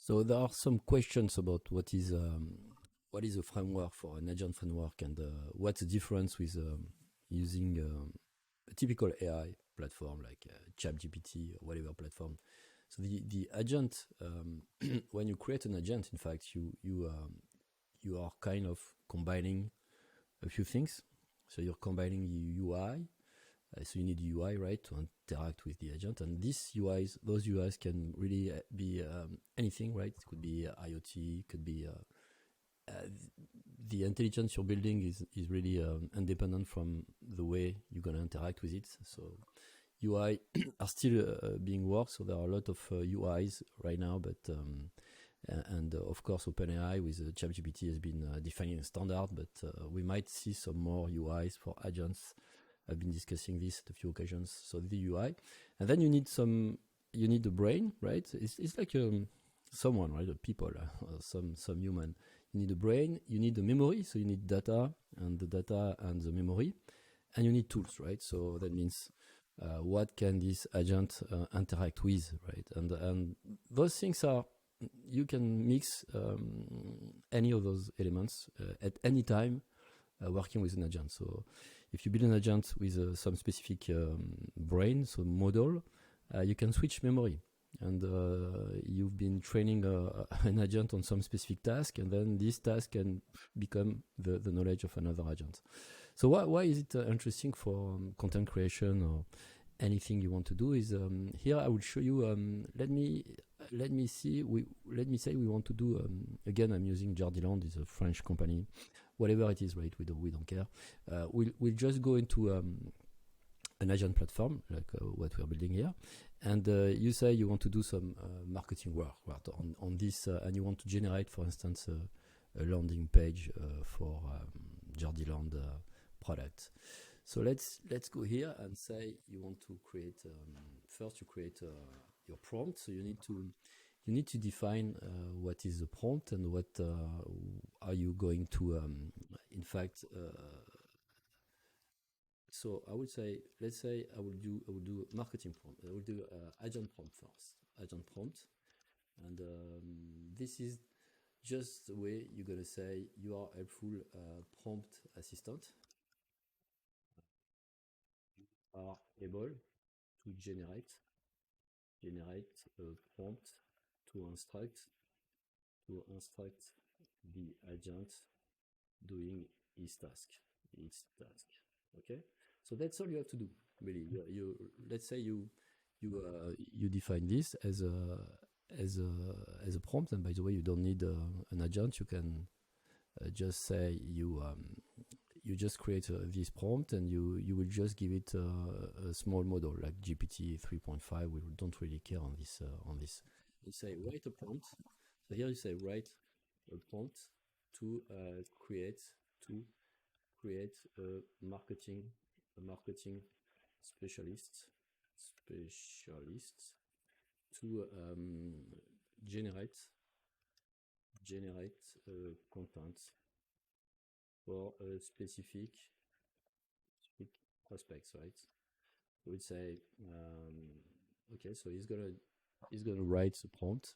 So there are some questions about what is a framework for an agent framework, and what's the difference with using a typical AI platform like ChatGPT or whatever platform. So the agent, when you create an agent, in fact, you are kind of combining a few things. So you're combining the UI. So you need UI, right, to interact with the agent. And those UIs can really be anything, right? It could be IoT, it could be the intelligence you're building is really independent from the way you're going to interact with it. So UI are still being worked. So there are a lot of UIs right now, but and of course OpenAI with ChatGPT has been defining a standard, but we might see some more UIs for agents. I've been discussing this at a few occasions. So the UI, and then you need the brain, right? It's like someone, right? People, some human. You need a brain, you need the memory, so you need data and the memory, and you need tools, right? So that means what can this agent interact with, right? And those things are, you can mix any of those elements at any time working with an agent. So if you build an agent with some specific brain, so model, you can switch memory. And you've been training an agent on some specific task, and then this task can become the knowledge of another agent. So why is it interesting for content creation or anything you want to do? Is here I will show you. Let me say we want to do again. I'm using Jardiland, it's a French company. Whatever it is, right? We don't care. We'll just go into an agent platform like what we're building here, and you say you want to do some marketing work on this, and you want to generate, for instance, a landing page for Jardiland product. So let's go here and say you want to create first you create your prompt. So you need to define what is the prompt and what are you going to in fact. So I would say, let's say I will do marketing prompt. I will do agent prompt first. Agent prompt, and this is just the way you're gonna say you are helpful prompt assistant. Are able to generate a prompt to instruct the agent doing its task. Okay, so that's all you have to do. Really, you let's say you define this as a prompt, and by the way, you don't need an agent. You can just say you just create this prompt, and you will just give it a small model like GPT 3.5. We don't really care on this. You say write a prompt. So here you say write a prompt to create a marketing specialist to generate content for a specific prospects, right? We would say okay, so he's gonna write the prompt.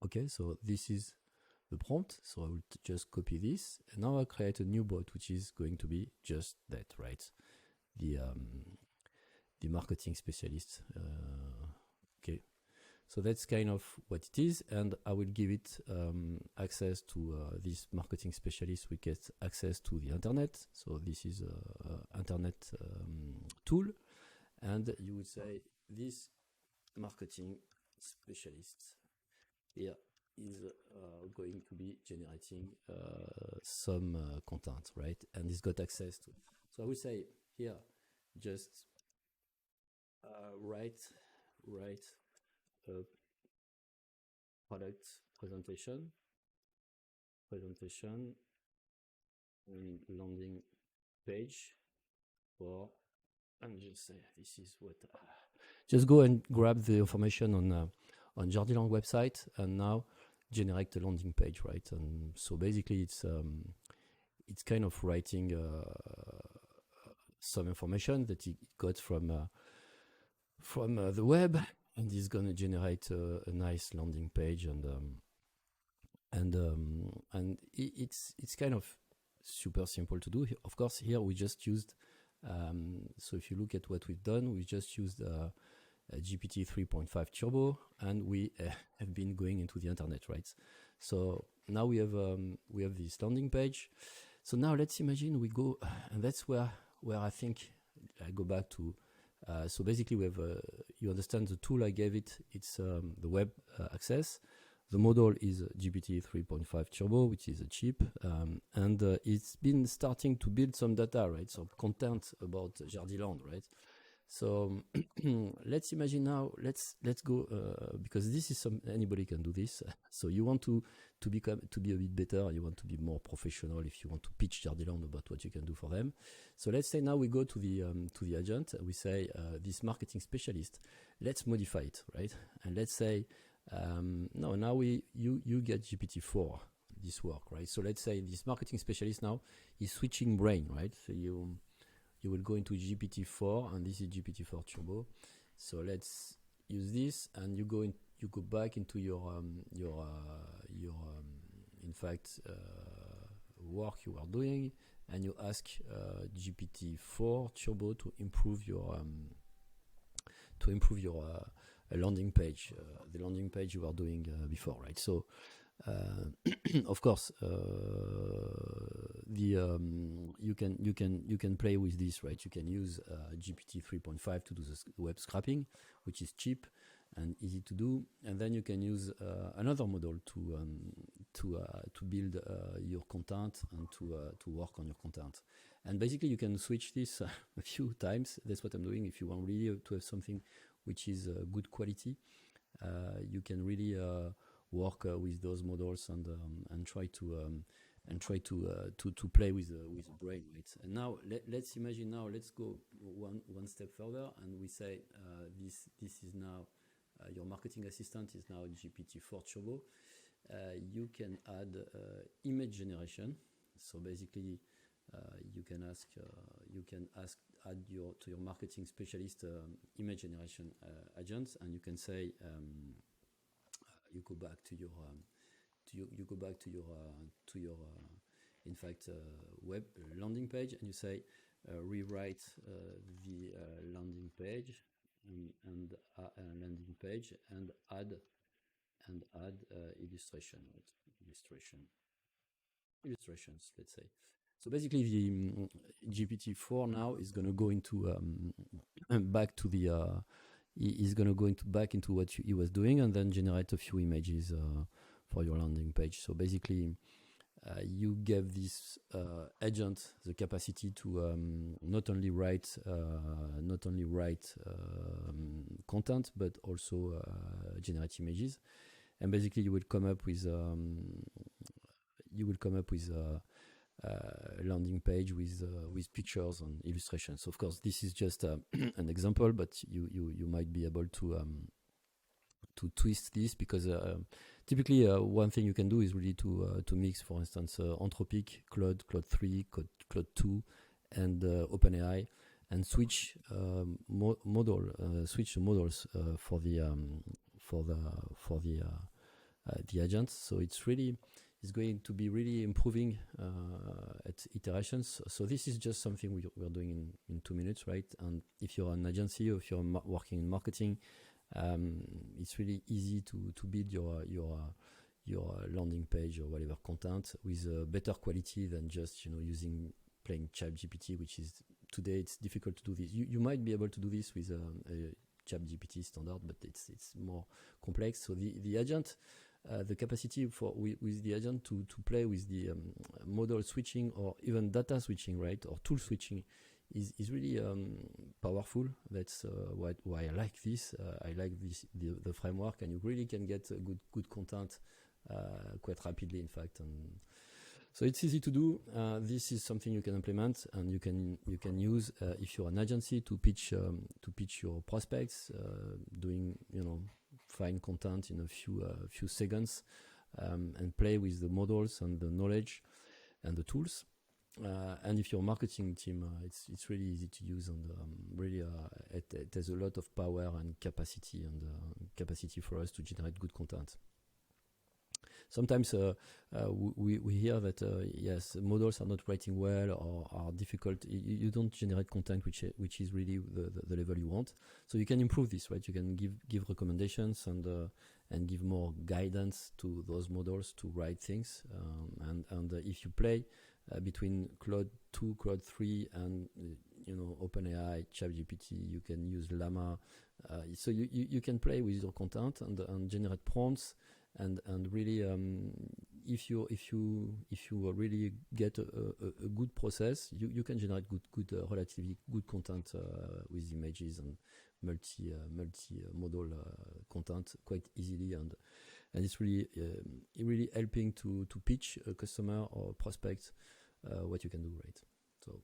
Okay, so this is the prompt. So I will just copy this, and now I create a new bot, which is going to be just that, right? The marketing specialist. Okay, so that's kind of what it is, and I will give it access to this marketing specialist. We get access to the internet. So this is a internet tool, and you would say this marketing specialist here is going to be generating some content, right? And it's got access to. So I would say here, just write a product presentation and landing page for, and just say this is what. Just go and grab the information on Jardiland website, and now generate a landing page, right? And so basically it's kind of writing some information that it got from the web, and it's gonna generate a nice landing page, and it's kind of super simple to do. Of course, here we just used. So if you look at what we've done, we just used GPT 3.5 Turbo, and we have been going into the internet, right? So now we have this landing page. So now let's imagine we go, and that's where I think I go back to. So basically, we have you understand the tool I gave it. It's the web access. The model is GPT 3.5 Turbo, which is a chip, and it's been starting to build some data, right? Some content about Jardiland, right? So let's imagine now. Let's go because this is anybody can do this. So you want to be a bit better. You want to be more professional. If you want to pitch Jardiland about what you can do for them. So let's say now we go to the agent. We say this marketing specialist. Let's modify it, right? And let's say no. Now you get GPT-4. This work, right? So let's say this marketing specialist now is switching brain, right? So you will go into GPT-4, and this is GPT-4 Turbo. So let's use this, and you go back into your in fact work you are doing, and you ask GPT-4 Turbo to improve your landing page, the landing page you are doing before, right? So of course, you can play with this, right? You can use GPT 3.5 to do the web scraping, which is cheap and easy to do, and then you can use another model to build your content and to work on your content. And basically, you can switch this a few times. That's what I'm doing. If you want really to have something which is good quality, you can really work with those models and try to play with the brain, right? And now let's imagine. Now let's go one step further, and we say this is now your marketing assistant is now GPT-4 Turbo. You can add image generation. So basically, you can add to your marketing specialist image generation agents, and you can say. You go back to your in fact web landing page, and you say rewrite the landing page and landing page and add illustrations, let's say. So basically, the GPT-4 now is going to go into back to the is going to go back into what he was doing, and then generate a few images for your landing page. So basically, you gave this agent the capacity to not only write content, but also generate images. And basically, you will come up with landing page with pictures and illustrations. Of course, this is just an example, but you might be able to twist this, because typically one thing you can do is really to mix, for instance, Anthropic, Claude 3, Claude 2, and OpenAI, and switch the models for the agents. So it's going to be really improving at iterations. So this is just something we're doing in 2 minutes, right? And if you're an agency or if you're working in marketing, it's really easy to build your landing page or whatever content with better quality than just playing ChatGPT, which is today it's difficult to do this. You might be able to do this with a ChatGPT standard, but it's more complex. So the agent. The capacity with the agent to play with the model switching or even data switching, right, or tool switching is really powerful. That's why I like this. I like the framework, and you really can get good content quite rapidly, in fact. And so it's easy to do. This is something you can implement, and you can use if you're an agency to pitch your prospects, doing find content in a few seconds, and play with the models and the knowledge and the tools. And if you're a marketing team, it's really easy to use, and really it has a lot of power and capacity for us to generate good content. Sometimes we hear that yes, models are not writing well or are difficult. You don't generate content which is really the level you want. So you can improve this, right? You can give recommendations and give more guidance to those models to write things. And if you play between Claude 2, Claude 3, and OpenAI, ChatGPT, you can use Llama. So you can play with your content and generate prompts. And really, if you really get a good process, you can generate relatively good content with images and multi modal content quite easily, and it's really helping to pitch a customer or prospect what you can do, right? So